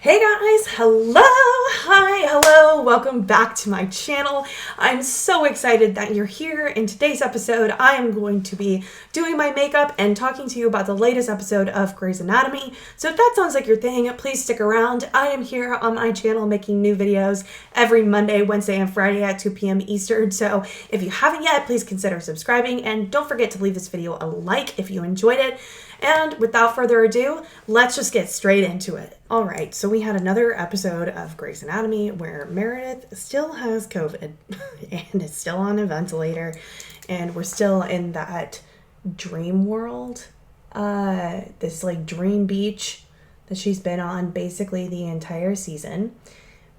Hey guys, hello, hi, hello, welcome back to my channel. I'm so excited that you're here. In today's episode, I am going to be doing my makeup and talking to you about the latest episode of Grey's Anatomy. So if that sounds like your thing, please stick around. I am here on my channel making new videos every Monday, Wednesday, and Friday at 2 p.m. Eastern. So if you haven't yet, please consider subscribing and don't forget to leave this video a like if you enjoyed it. And without further ado, let's just get straight into it. All right, so we had another episode of Grey's Anatomy where Meredith still has COVID and is still on a ventilator, and we're still in that dream world, this like dream beach that she's been on basically the entire season.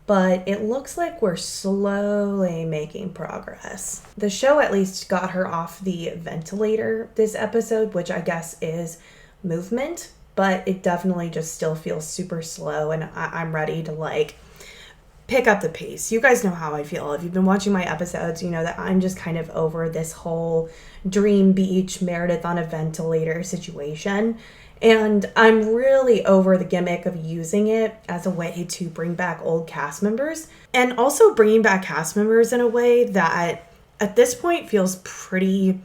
But it looks like we're slowly making progress. The show at least got her off the ventilator this episode, which I guess is movement, but it definitely just still feels super slow, and I'm ready to like pick up the pace. You guys know how I feel. If you've been watching my episodes, you know that I'm just kind of over this whole dream beach, Meredith on a ventilator situation. And I'm really over the gimmick of using it as a way to bring back old cast members, and also bringing back cast members in a way that at this point feels pretty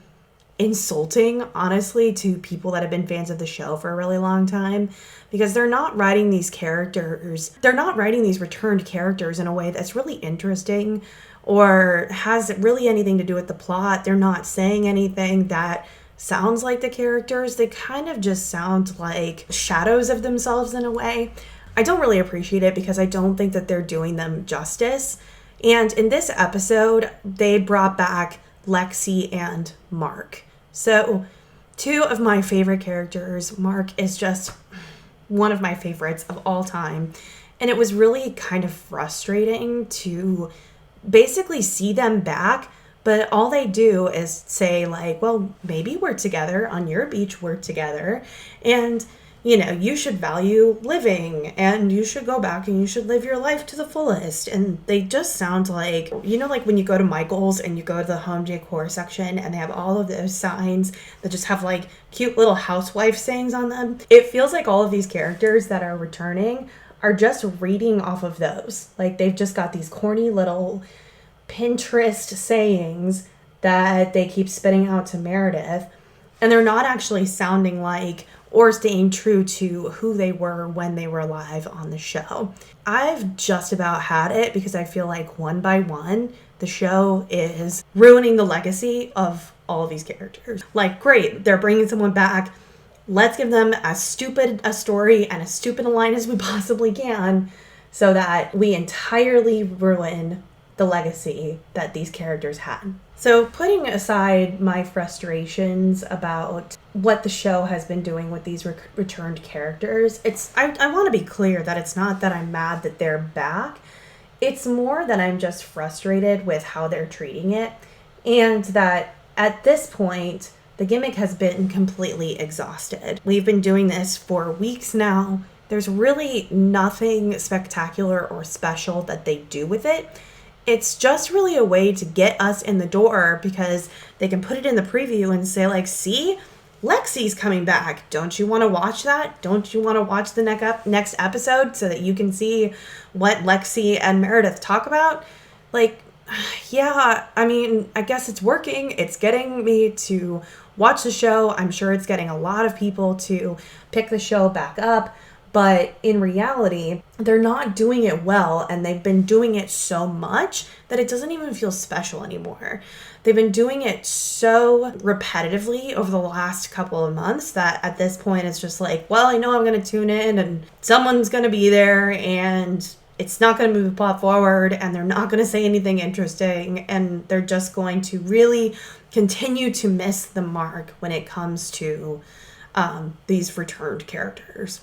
insulting, honestly, to people that have been fans of the show for a really long time, because they're not writing these characters, they're not writing these returned characters in a way that's really interesting or has really anything to do with the plot. They're not saying anything that sounds like the characters. They kind of just sound like shadows of themselves in a way. I don't really appreciate it because I don't think that they're doing them justice. And in this episode, they brought back Lexi and Mark. So two of my favorite characters. Mark is just one of my favorites of all time. And it was really kind of frustrating to basically see them back, but all they do is say like, well, maybe we're together on your beach, we're together, and you know, you should value living and you should go back and you should live your life to the fullest. And they just sound like, you know, like when you go to Michael's and you go to the home decor section and they have all of those signs that just have like cute little housewife sayings on them. It feels like all of these characters that are returning are just reading off of those. Like they've just got these corny little Pinterest sayings that they keep spitting out to Meredith, and they're not actually sounding like or staying true to who they were when they were live on the show. I've just about had it because I feel like one by one, the show is ruining the legacy of all of these characters. Like, great, they're bringing someone back. Let's give them as stupid a story and as stupid a line as we possibly can so that we entirely ruin the legacy that these characters had. So putting aside my frustrations about what the show has been doing with these returned characters, I want to be clear that it's not that I'm mad that they're back. It's more that I'm just frustrated with how they're treating it, and that at this point, the gimmick has been completely exhausted. We've been doing this for weeks now. There's really nothing spectacular or special that they do with it. It's just really a way to get us in the door because they can put it in the preview and say like, see, Lexi's coming back. Don't you want to watch that? Don't you want to watch the next episode so that you can see what Lexi and Meredith talk about? Like, yeah, I mean, I guess it's working. It's getting me to watch the show. I'm sure it's getting a lot of people to pick the show back up. But in reality, they're not doing it well, and they've been doing it so much that it doesn't even feel special anymore. They've been doing it so repetitively over the last couple of months that at this point it's just like, well, I know I'm going to tune in and someone's going to be there and it's not going to move the plot forward and they're not going to say anything interesting, and they're just going to really continue to miss the mark when it comes to these returned characters.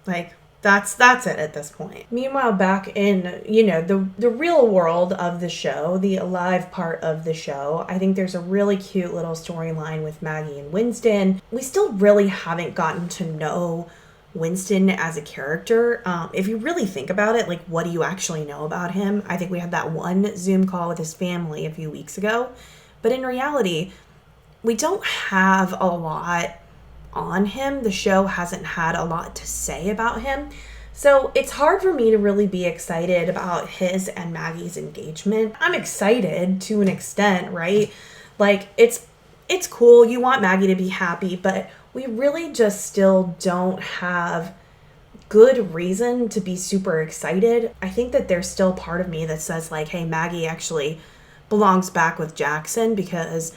Like, that's it at this point. Meanwhile, back in, you know, the real world of the show, the alive part of the show, I think there's a really cute little storyline with Maggie and Winston. We still really haven't gotten to know Winston as a character. If you really think about it, like, what do you actually know about him? I think we had that one Zoom call with his family a few weeks ago. But in reality, we don't have a lot on him. The show hasn't had a lot to say about him. So it's hard for me to really be excited about his and Maggie's engagement. I'm excited to an extent, right? Like, it's cool. You want Maggie to be happy, but we really just still don't have good reason to be super excited. I think that there's still part of me that says, like, hey, Maggie actually belongs back with Jackson, because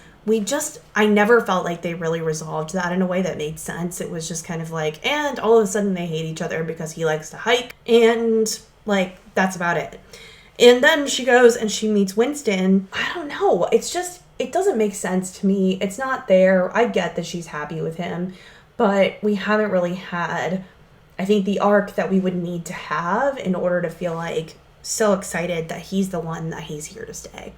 I never felt like they really resolved that in a way that made sense. It was just kind of like, and all of a sudden they hate each other because he likes to hike, and like, that's about it. And then she goes and she meets Winston. I don't know. It's just, it doesn't make sense to me. It's not there. I get that she's happy with him, but we haven't really had, I think, the arc that we would need to have in order to feel like so excited that he's the one, that he's here to stay.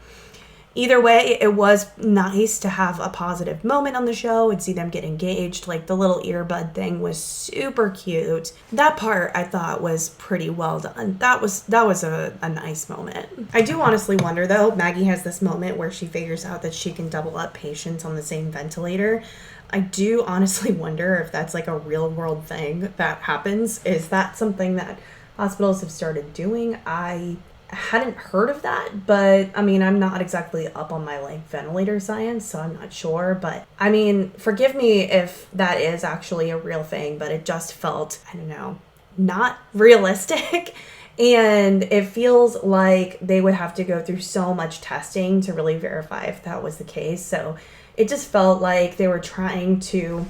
Either way, it was nice to have a positive moment on the show and see them get engaged. Like, the little earbud thing was super cute. That part I thought was pretty well done. That was a nice moment. I do honestly wonder, though, Maggie has this moment where she figures out that she can double up patients on the same ventilator. I do honestly wonder if that's like a real world thing that happens. Is that something that hospitals have started doing? I hadn't heard of that, but I mean, I'm not exactly up on my like ventilator science, so I'm not sure. But I mean, forgive me if that is actually a real thing, but it just felt, I don't know, not realistic. And it feels like they would have to go through so much testing to really verify if that was the case. So it just felt like they were trying to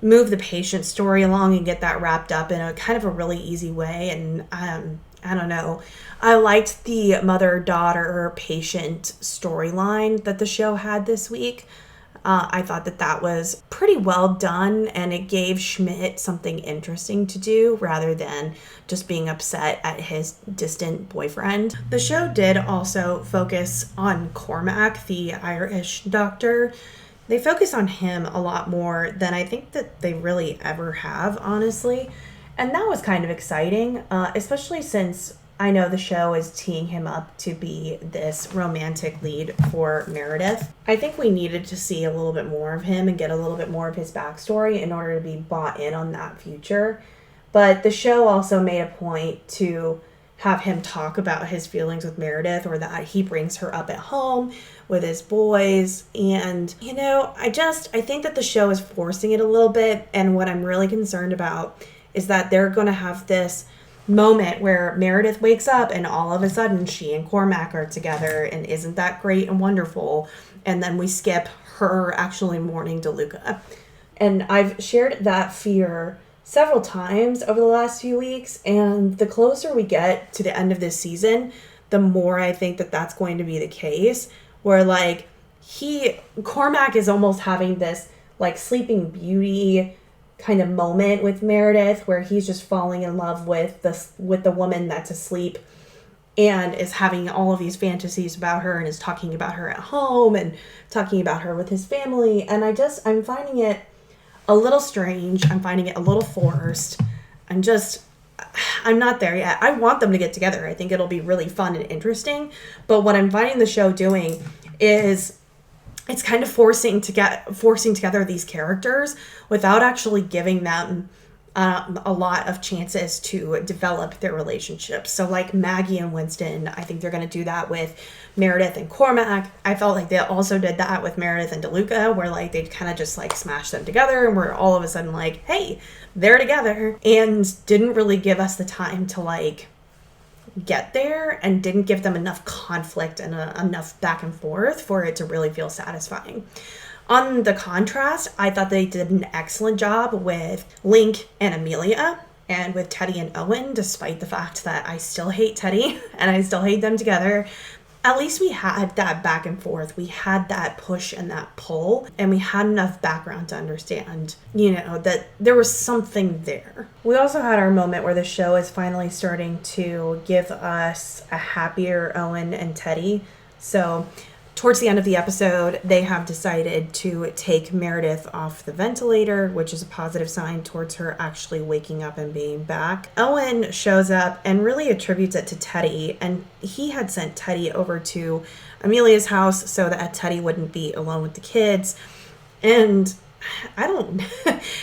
move the patient story along and get that wrapped up in a kind of a really easy way. And I don't know. I liked the mother-daughter patient storyline that the show had this week. I thought that was pretty well done, and it gave Schmidt something interesting to do rather than just being upset at his distant boyfriend. The show did also focus on Cormac, the Irish doctor. They focus on him a lot more than I think that they really ever have, honestly. And that was kind of exciting, especially since I know the show is teeing him up to be this romantic lead for Meredith. I think we needed to see a little bit more of him and get a little bit more of his backstory in order to be bought in on that future. But the show also made a point to have him talk about his feelings with Meredith, or that he brings her up at home with his boys. And, you know, I think that the show is forcing it a little bit. And what I'm really concerned about is that they're going to have this moment where Meredith wakes up and all of a sudden she and Cormac are together, and isn't that great and wonderful? And then we skip her actually mourning DeLuca. And I've shared that fear several times over the last few weeks, and the closer we get to the end of this season, the more I think that that's going to be the case, where like Cormac is almost having this like Sleeping Beauty kind of moment with Meredith, where he's just falling in love with the woman that's asleep and is having all of these fantasies about her, and is talking about her at home and talking about her with his family. And I'm finding it a little strange. I'm finding it a little forced. I'm not there yet. I want them to get together. I think it'll be really fun and interesting. But what I'm finding the show doing is it's kind of forcing together these characters without actually giving them a lot of chances to develop their relationships. So like Maggie and Winston, I think they're going to do that with Meredith and Cormac. I felt like they also did that with Meredith and DeLuca, where like they'd kind of just like smash them together, and we're all of a sudden like, hey, they're together, and didn't really give us the time to like get there, and didn't give them enough conflict and enough back and forth for it to really feel satisfying. On the contrast, I thought they did an excellent job with Link and Amelia, and with Teddy and Owen, despite the fact that I still hate Teddy and I still hate them together. At least we had that back and forth. We had that push and that pull, and we had enough background to understand, you know, that there was something there. We also had our moment where the show is finally starting to give us a happier Owen and Teddy. So towards the end of the episode, they have decided to take Meredith off the ventilator, which is a positive sign towards her actually waking up and being back. Owen shows up and really attributes it to Teddy, and he had sent Teddy over to Amelia's house so that Teddy wouldn't be alone with the kids. And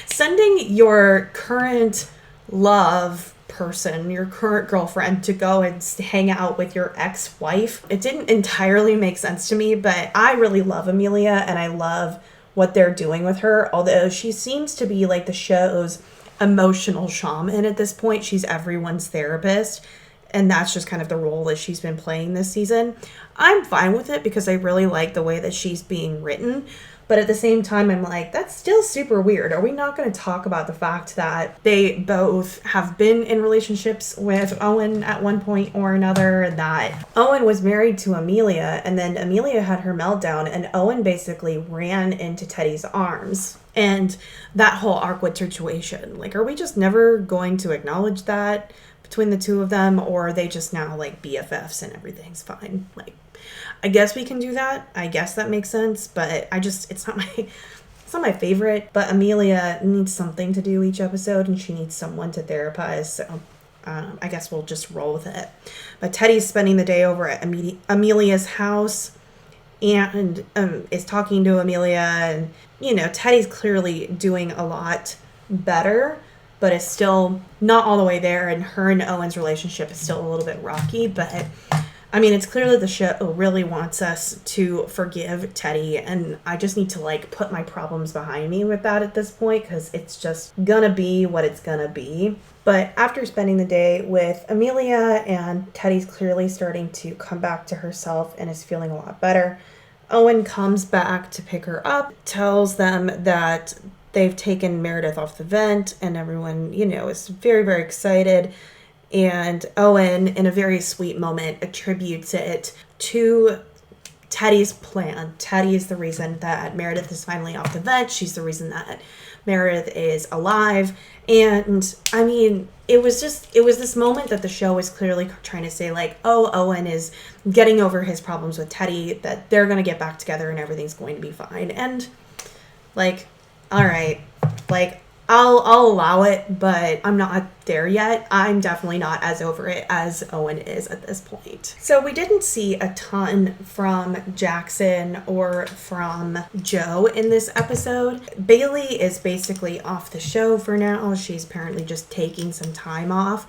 sending your current love person, your current girlfriend, to go and hang out with your ex-wife. It didn't entirely make sense to me, but I really love Amelia and I love what they're doing with her, although she seems to be like the show's emotional shaman at this point. She's everyone's therapist, and that's just kind of the role that she's been playing this season. I'm fine with it because I really like the way that she's being written. But at the same time, I'm like, that's still super weird. Are we not going to talk about the fact that they both have been in relationships with Owen at one point or another? That Owen was married to Amelia, and then Amelia had her meltdown, and Owen basically ran into Teddy's arms. And that whole awkward situation. Like, are we just never going to acknowledge that between the two of them? Or are they just now like BFFs and everything's fine? Like, I guess we can do that. I guess that makes sense, but it's not my favorite. But Amelia needs something to do each episode, and she needs someone to therapize. So I guess we'll just roll with it. But Teddy's spending the day over at Amelia's house, and is talking to Amelia, and Teddy's clearly doing a lot better, but is still not all the way there, and her and Owen's relationship is still a little bit rocky. But I mean, it's clear that the show really wants us to forgive Teddy, and I just need to like put my problems behind me with that at this point, because it's just gonna be what it's gonna be. But after spending the day with Amelia, and Teddy's clearly starting to come back to herself and is feeling a lot better, Owen comes back to pick her up, tells them that they've taken Meredith off the vent, and everyone, is very, very excited. And Owen, in a very sweet moment, attributes it to Teddy's plan. Teddy is the reason that Meredith is finally off the vent. She's the reason that Meredith is alive. And I mean, it was this moment that the show was clearly trying to say, like, oh, Owen is getting over his problems with Teddy, that they're going to get back together and everything's going to be fine. And like, all right, like, I'll allow it, but I'm not there yet. I'm definitely not as over it as Owen is at this point. So we didn't see a ton from Jaclyn or from Joe in this episode. Bailey is basically off the show for now. She's apparently just taking some time off.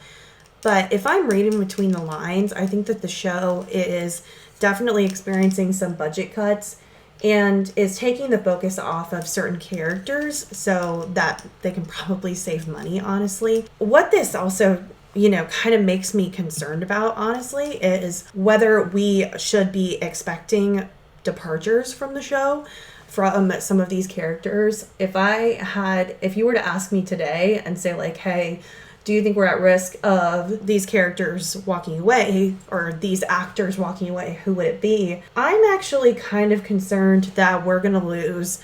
But if I'm reading between the lines, I think that the show is definitely experiencing some budget cuts and is taking the focus off of certain characters so that they can probably save money, honestly. What this also, kind of makes me concerned about, honestly, is whether we should be expecting departures from the show from some of these characters. If you were to ask me today and say, like, hey, do you think we're at risk of these characters walking away, or these actors walking away? Who would it be? I'm actually kind of concerned that we're going to lose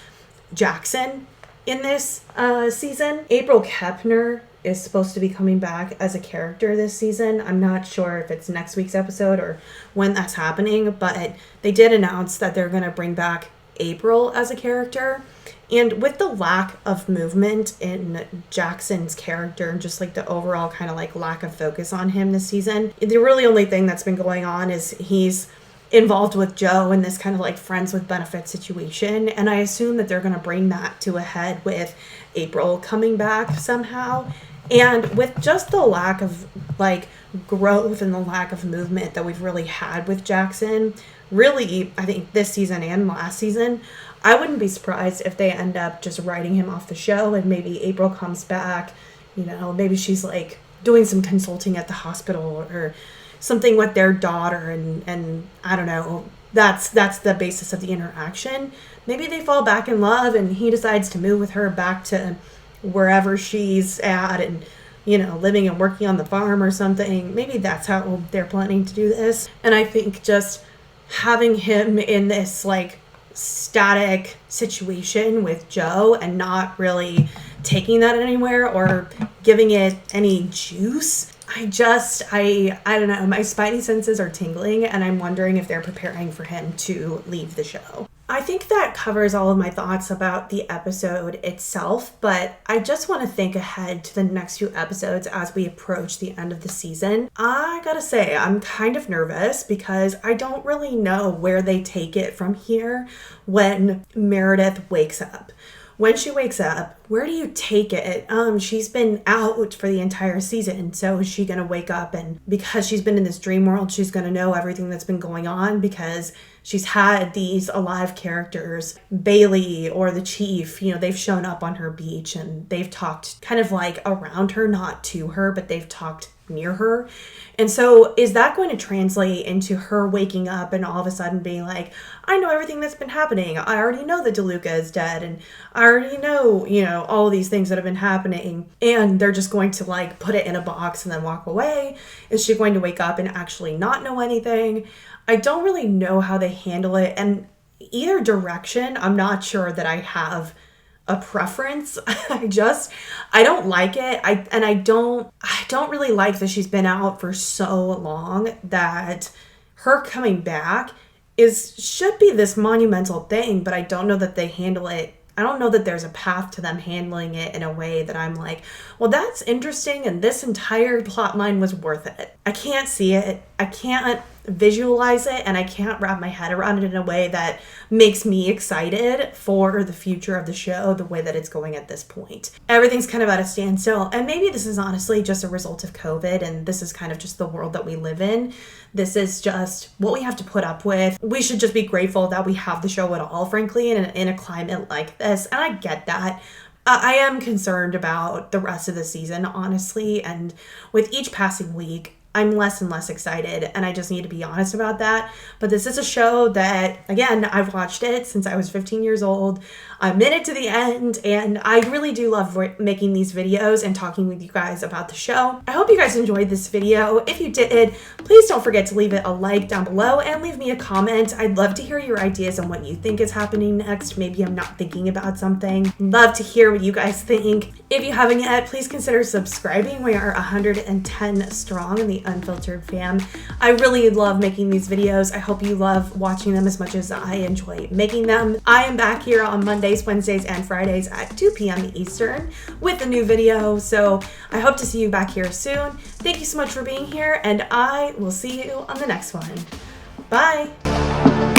Jaclyn in this season. April Kepner is supposed to be coming back as a character this season. I'm not sure if it's next week's episode or when that's happening, but they did announce that they're going to bring back April as a character. And with the lack of movement in Jaclyn's character and just like the overall kind of like lack of focus on him this season, the really only thing that's been going on is he's involved with Joe in this kind of like friends with benefits situation. And I assume that they're going to bring that to a head with April coming back somehow. And with just the lack of like growth and the lack of movement that we've really had with Jaclyn, really, I think this season and last season, I wouldn't be surprised if they end up just writing him off the show, and maybe April comes back, maybe she's like doing some consulting at the hospital or something with their daughter, and I don't know, that's the basis of the interaction. Maybe they fall back in love and he decides to move with her back to wherever she's at and living and working on the farm or something. Maybe that's how they're planning to do this. And I think just having him in this like static situation with Joe and not really taking that anywhere or giving it any juice, I don't know, my spidey senses are tingling, and I'm wondering if they're preparing for him to leave the show. I think that covers all of my thoughts about the episode itself, but I just want to think ahead to the next few episodes as we approach the end of the season. I gotta say, I'm kind of nervous because I don't really know where they take it from here when Meredith wakes up. when she wakes up, where do you take it? She's been out for the entire season. So is she going to wake up and because she's been in this dream world, she's going to know everything that's been going on because she's had these alive characters, Bailey or the Chief, you know, they've shown up on her beach and they've talked kind of like around her, not to her, but they've talked near her. And so is that going to translate into her waking up and all of a sudden being like, I know everything that's been happening. I already know that DeLuca is dead and I already know, you know, all these things that have been happening. And they're just going to like put it in a box and then walk away. Is she going to wake up and actually not know anything? I don't really know how they handle it. And either direction, I'm not sure that I have a preference. I don't like it. I don't really like that she's been out for so long, that her coming back should be this monumental thing, but I don't know that they handle it. I don't know that there's a path to them handling it in a way that I'm like, well, that's interesting and this entire plot line was worth it. I can't see it. I can't visualize it, and I can't wrap my head around it in a way that makes me excited for the future of the show the way that it's going at this point. Everything's kind of at a standstill, and maybe this is honestly just a result of COVID, and this is kind of just the world that we live in. This is just what we have to put up with. We should just be grateful that we have the show at all, frankly, in a climate like this, and I get that. I am concerned about the rest of the season, honestly, and with each passing week, I'm less and less excited, and I just need to be honest about that. But this is a show that, again, I've watched it since I was 15 years old. I'm in it to the end, and I really do love making these videos and talking with you guys about the show. I hope you guys enjoyed this video. If you did, please don't forget to leave it a like down below and leave me a comment. I'd love to hear your ideas on what you think is happening next. Maybe I'm not thinking about something. Love to hear what you guys think. If you haven't yet, please consider subscribing. We are 110 strong in the Unfiltered fam. I really love making these videos. I hope you love watching them as much as I enjoy making them. I am back here on Mondays, Wednesdays, and Fridays at 2 p.m. Eastern with a new video. So I hope to see you back here soon. Thank you so much for being here, and I will see you on the next one. Bye.